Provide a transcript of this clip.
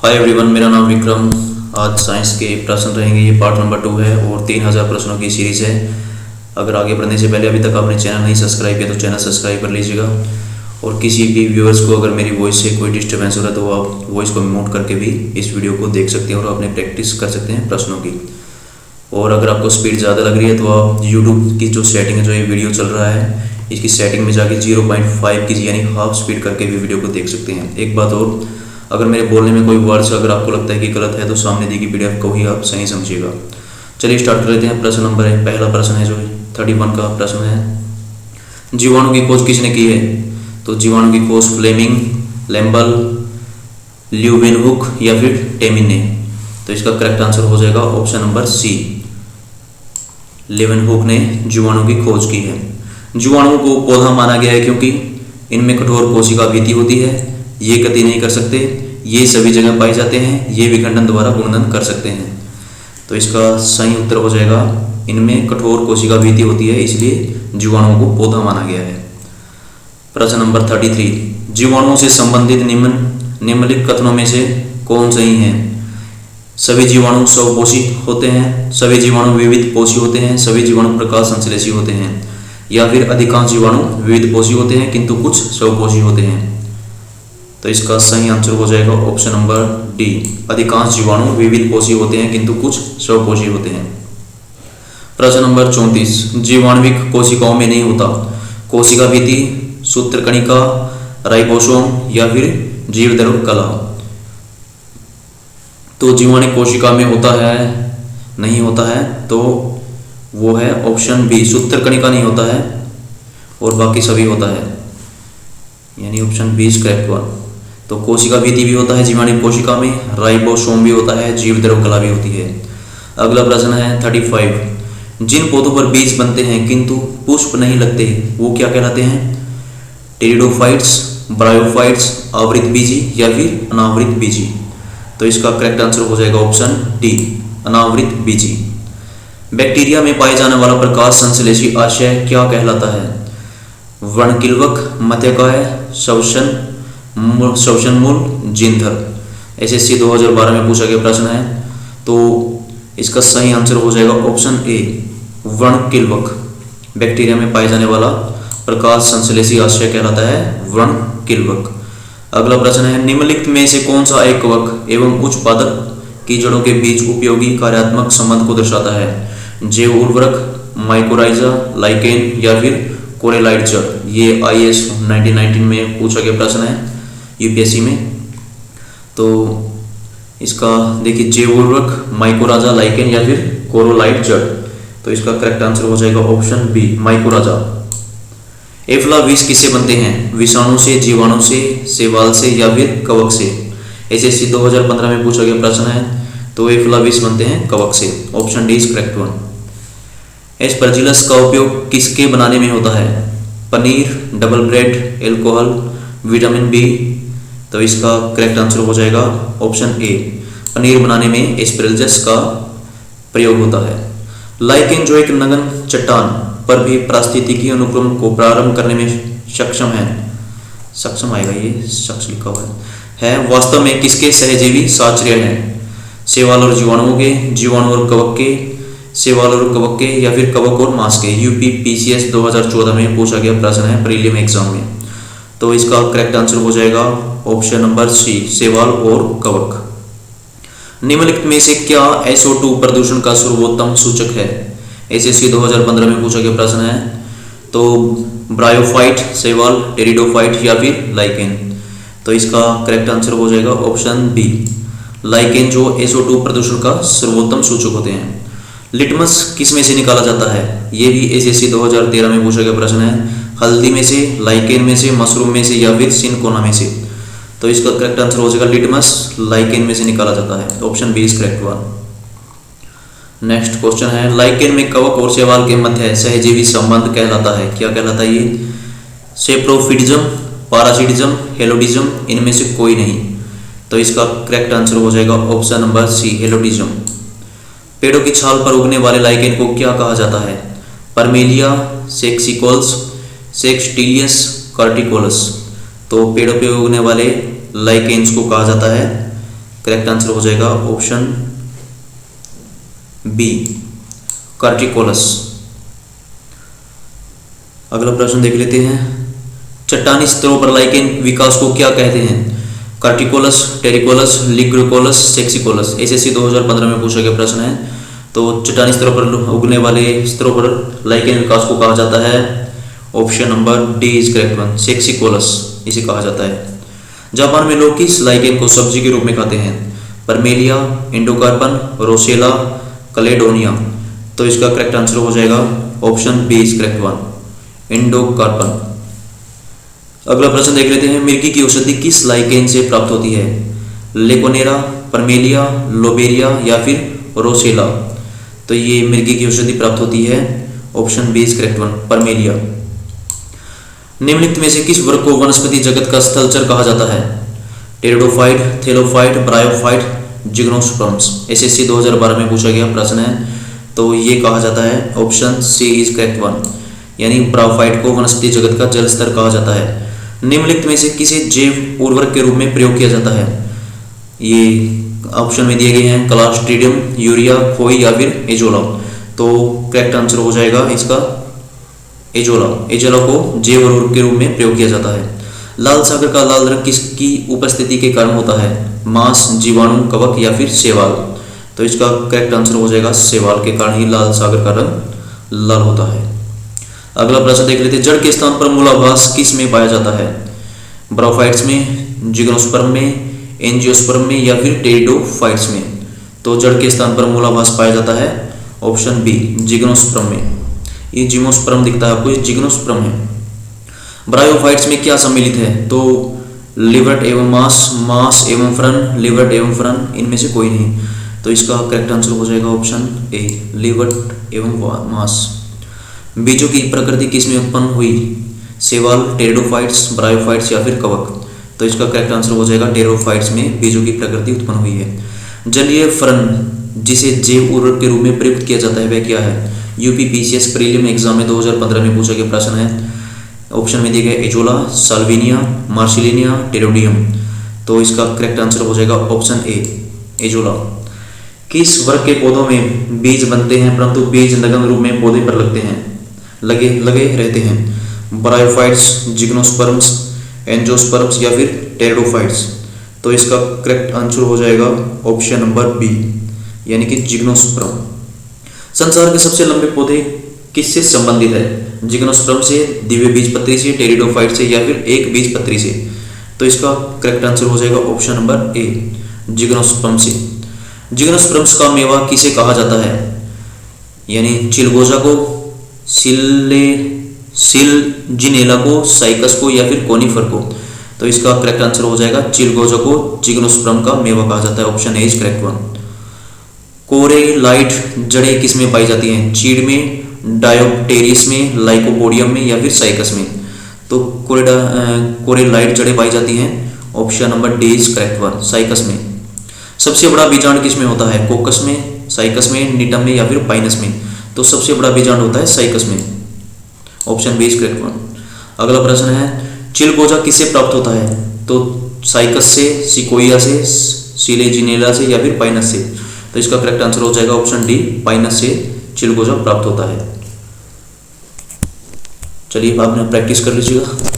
Hi everyone, मेरा नाम विक्रम। आज साइंस के प्रश्न रहेंगे। ये पार्ट नंबर 2 है और 3000 प्रश्नों की सीरीज़ है। अगर आगे बढ़ने से पहले अभी तक आपने चैनल नहीं सब्सक्राइब किया तो चैनल सब्सक्राइब कर लीजिएगा। और किसी भी व्यूअर्स को अगर मेरी वॉइस से कोई डिस्टर्बेंस हो रहा है तो आप वॉइस को म्यूट करके भी इस वीडियो को देख सकते हैं और अपने प्रैक्टिस कर सकते हैं प्रश्नों की। और अगर आपको स्पीड ज़्यादा लग रही है तो आप यूट्यूब की जो सेटिंग है, जो ये वीडियो चल रहा है, इसकी सेटिंग में जाके 0.5 कीजिए, यानी हाफ स्पीड करके भी वीडियो को देख सकते हैं। एक बात और, अगर मेरे बोलने में कोई वर्ड्स अगर आपको लगता है कि गलत है तो सामने दी गई PDF को ही आप सही समझिएगा। चलिए स्टार्ट कर लेते हैं। प्रश्न नंबर है, पहला प्रश्न है जो 31 का प्रश्न है। जीवाणु की खोज किसने की है? तो जीवाणु की खोज फ्लेमिंग, लैम्बल, ल्यूवेनहुक या फिर टेमिन ने। तो इसका करेक्ट आंसर हो जाएगा ऑप्शन नंबर सी, ल्यूवेनहुक ने जीवाणु की खोज की है। जीवाणुओं को पौधा माना गया है क्योंकि इनमें कठोर कोशिका भित्ति होती है, ये गति नहीं कर सकते, ये सभी जगह पाए जाते हैं, ये विखंडन द्वारा गुणन कर सकते हैं। तो इसका सही उत्तर हो जाएगा, इनमें कठोर कोशिका भित्ति होती है, इसलिए जीवाणुओं को पौधा माना गया है। प्रश्न नंबर 33, जीवाणुओं से संबंधित निम्नलिखित कथनों में से कौन सही है? सभी जीवाणु स्वपोषी होते हैं, सभी जीवाणु विविध पोषी होते हैं, सभी जीवाणु प्रकाश संश्लेषी होते हैं, या फिर अधिकांश जीवाणु विविध पोषी होते हैं किंतु कुछ स्वपोषी होते हैं। तो इसका सही आंसर हो जाएगा ऑप्शन नंबर डी, अधिकांश जीवाणु विविध पोषी होते हैं किंतु कुछ स्वपोषी होते हैं। प्रश्न नंबर 34, जीवाणुविक कोशिकाओं में नहीं होता कोशिका भित्ति, सूत्रकणिका, राइबोसोम या फिर जीवद्रव कला। तो जीवाणु कोशिका में होता है, नहीं होता है, तो वो है ऑप्शन बी, सूत्रकणिका नहीं होता है और बाकी सभी होता है, यानी option B is correct one. तो कोशिका भित्ति भी होता है जीवाणु कोशिका में, राइबोसोम भी होता है, जीवद्रव कला भी होती है। अगला प्रश्न है 35, जिन पौधों पर बीज बनते हैं किंतु पुष्प नहीं लगते वो क्या कहलाते हैं? टेरिडोफाइट्स, ब्रायोफाइट्स, आवृत बीजी या फिर अनावृत बीजी। तो इसका करेक्ट आंसर हो जाएगा ऑप्शन डी, अनावृत बीजी। बैक्टीरिया में पाए जाने वाला प्रकाश संश्लेषी आशय क्या कहलाता है? व्रणकिल्वक, मध्यकाय, श्वसन मूल, जिंधर। SSC 2012 में पूछा गया प्रश्न है, तो इसका सही आंसर हो जाएगा ऑप्शन ए, व्रणकिल्वक। बैक्टीरिया में पाए जाने वाला प्रकाश संश्लेषी आशय कहलाता है व्रणकिल्वक। अगला प्रश्न है, निम्नलिखित में से कौन सा एक कवक एवं उच्च पादप की जड़ों के बीच उपयोगी कार्यात्मक संबंध को दर्शाता है? जैव उर्वरक, माइकोराइजा, लाइकेन या फिर कोरेलाइट जड़। ये IAS 1919 में पूछा गया प्रश्न है UPSC में। तो इसका देखिए, जैव उर्वरक, माइकोराइजा, लाइकेन या फिर कोरेलाइट जड़। तो इसका करेक्ट आंसर हो जाएगा ऑप्शन बी, माइकोराइजा। एफ्ला विष किससे बनते हैं? विषाणु से, जीवाणु से, शैवाल से या फिर कवक से। SSC 2015 में पूछा गया प्रश्न है, तो एफ्ला विष बनते हैं कवक से। Option D is correct one. Aspergillus का उपयोग किसके बनाने में होता है? पनीर, double bread, alcohol, vitamin B. तो इसका करेक्ट आंसर हो जाएगा ऑप्शन ए, पनीर बनाने में एस्परजिलस का प्रयोग होता है। लाइकेन जो एक नगन चट्टान पर भी पारिस्थितिकी अनुक्रम को प्रारंभ करने में सक्षम है, सक्षम आएगा, ये शख्स लिखा हुआ है, वास्तव में किसके सहजीवी साचर्य है? शैवाल और जीवाणुओं के, जीवाणु और कवक के, शैवाल और कवक के या फिर कवक और मांस के। UPPCS 2014 में पूछा गया प्रश्न है प्रीलिम एग्जाम में। तो इसका करेक्ट आंसर हो जाएगा ऑप्शन नंबर सी, शैवाल और कवक। निम्नलिखित में से क्या SO2 प्रदूषण का सर्वोत्तम सूचक है? SSC 2015 में पूछा गया प्रश्न है, तो ब्रायोफाइट, शैवाल, टेरिडोफाइट या फिर लाइकेन। तो इसका करेक्ट आंसर हो जाएगा ऑप्शन बी, लाइकेन जो SO2 प्रदूषण का सर्वोत्तम सूचक होते हैं। लिटमस किस में से निकाला जाता है? ये भी SSC 2013 में पूछा गया प्रश्न है, हल्दी में से, लाइकेन में से, मशरूम में से या फिर सिनकोना में से। तो इसका करेक्ट आंसर हो जाएगा लिटमस लाइकेन में से निकाला जाता है। Option B is correct one. Next question है, लाइकेन में कवक और शैवाल के मध्य सहजीवी संबंध कहलाता है, क्या कहलाता है ये? सेप्रोफिटिज्म, पारासिटिज्म, हेलोडिज्म, इनमें से कोई नहीं। तो इसका करेक्ट आंसर हो जाएगा ऑप्शन नंबर सी, हेलोडिज्म। पेड़ों की छाल पर उगने वाले लाइकेन को क्या कहा जाता है? परमेलिया, सेक्सिकोल्स, सेक्सटिलियस, कार्टिकोलस। तो पेड़ों पे उगने वाले लाइकेन्स को कहा जाता है करेक्ट आंसर हो जाएगा ऑप्शन बी, कार्टिकोलस। अगला प्रश्न देख लेते हैं, चट्टानी स्तरों पर लाइकेन विकास को क्या कहते हैं? कार्टिकोलस, टेरिकोलस, लिग्रिकोलस, सेक्सिकोलस। एसएससी 2015 में पूछा गया प्रश्न है। तो चट्टानी स्तरों पर उगने वाले स्तरों पर लाइकेन विकास को कहा जाता है, option number D is correct one, saxicolous इसे कहा जाता है। जापान में लोग किस लाइकेन को सब्जी के रूप में खाते हैं? Parmelia, Endocarpon, Roccella, Caledonia. तो इसका करेक्ट आंसर हो जाएगा option B is correct one, Endocarpon. अगला प्रश्न देख लेते हैं, मिर्गी की औषधि किस लाइकेन से प्राप्त होती है? लेकोनेरा, परमेलिया, लोबेरिया या फिर रोसेला। तो ये मिर्गी की औषधि प्राप्त होती है, option B is correct one, Parmelia. निम्नलिखित में से किस वर्ग को वनस्पति जगत का स्थलचर कहा जाता है? Pteridophyte, thallophyte, bryophyte, gymnosperms. SSC 2012 में पूछा गया प्रश्न है। तो ये कहा जाता है option C is correct one, यानी ब्रायोफाइट को वनस्पति जगत का जल स्तर कहा जाता है। निम्नलिखित में से किसे जैव उर्वरक के रूप में प्रयोग किया जाता है? ये ऑप्शन में दिए गए हैं, क्लास्ट्रीडियम, यूरिया, खोई या फिर एजोला। तो करेक्ट आंसर हो जाएगा इसका एजोला। एजोला को जैव उर्वरक के रूप में प्रयोग किया जाता है। लाल सागर का लाल रंग किसकी उपस्थिति के कारण होता है? मांस, जीवाणु, कवक या फिर शैवाल। तो इसका करेक्ट आंसर हो जाएगा शैवाल के कारण ही लाल सागर का रंग लाल होता है। अगला प्रश्न देख लेते हैं, जड़ के स्थान पर मूलाभास किस में पाया जाता है? ब्रायोफाइट्स में, जिग्नोस्पर्म में, एंजियोस्पर्म में या फिर टेरिडोफाइट्स में। तो जड़ के स्थान पर मूलाभास पाया जाता है, ऑप्शन बी, जिग्नोस्पर्म में। ये जिम्नोस्पर्म दिखता है आपको, ये जिग्नोस्पर्म है। ब्रायोफाइट्स में क्या सम्मिलित है? तो लिवर्ट एवं मांस, मांस एवं फ्रन, लिवर्ट एवं फ्रन, इनमें से कोई नहीं। तो इसका करेक्ट आंसर हो जाएगा ऑप्शन ए, लिवर्ट एवं मांस। बीजों की प्रकृति किसमें उत्पन्न हुई? शैवाल, टेरिडोफाइट्स, ब्रायोफाइट्स या फिर कवक। तो इसका करेक्ट आंसर हो जाएगा टेरिडोफाइट्स में बीजों की प्रकृति उत्पन्न हुई है। जलीय फर्न जिसे जैव उर्वरक के रूप में प्रयुक्त किया जाता है वह क्या है? यूपीपीसीएस प्रीलिम एग्जाम में 2015 में पूछा गया प्रश्न है। ऑप्शन में दिए गए एजोला, साल्विनिया, मार्सिलिनिया, टेरोडियम। तो इसका करेक्ट आंसर हो जाएगा ऑप्शन ए, एजोला। किस वर्ग के पौधों में बीज बनते हैं परंतु बीज नगम रूप में पौधे पर लगे रहते हैं? ब्रायोफाइट्स, जिग्नोस्पर्म्स, एंजियोस्पर्म्स या फिर टेरिडोफाइट्स। तो इसका करेक्ट आंसर हो जाएगा ऑप्शन नंबर बी, यानी कि जिग्नोस्पर्म। संसार के सबसे लंबे पौधे किससे संबंधित है? जिग्नोस्पर्म से, द्वितीय बीजपत्री से, टेरिडोफाइट से या फिर एक बीजपत्री से। तो इसका करेक्ट आंसर हो जाएगा ऑप्शन नंबर ए, जिग्नोस्पर्म से। जिग्नोस्पर्म्स का मेवा किसे कहा जाता है? यानी चिलगोजा को, सिलजिनेला को, साइकस को या फिर कोनिफर को। तो इसका करेक्ट आंसर हो जाएगा चिलगोजा को जिग्नोस्पर्म का मेवा कहा जाता है, option A is correct one. Coralloid जड़ें किस में पाई जाती हैं? चीड़ में, डायोप्टेरिस में, लाइकोपोडियम में या फिर साइकस में। तो कोरेलाइट जड़ें पाई जाती हैं, option number D is correct one, cycas में। सबसे बड़ा बीजांड किस में होता है? कोकस में, साइकस में, निटम में या फिर पाइनस में। तो सबसे बड़ा बीजांड होता है साइकस में, option B is correct one. अगला प्रश्न है, चिलगोजा किससे प्राप्त होता है? तो साइकस से, सिकोइया से, सिलेजिनेला से या फिर पाइनस से। तो इसका करेक्ट आंसर हो जाएगा ऑप्शन डी, पाइनस से चिलगोजा प्राप्त होता है। चलिए आपने प्रैक्टिस कर लीजिएगा।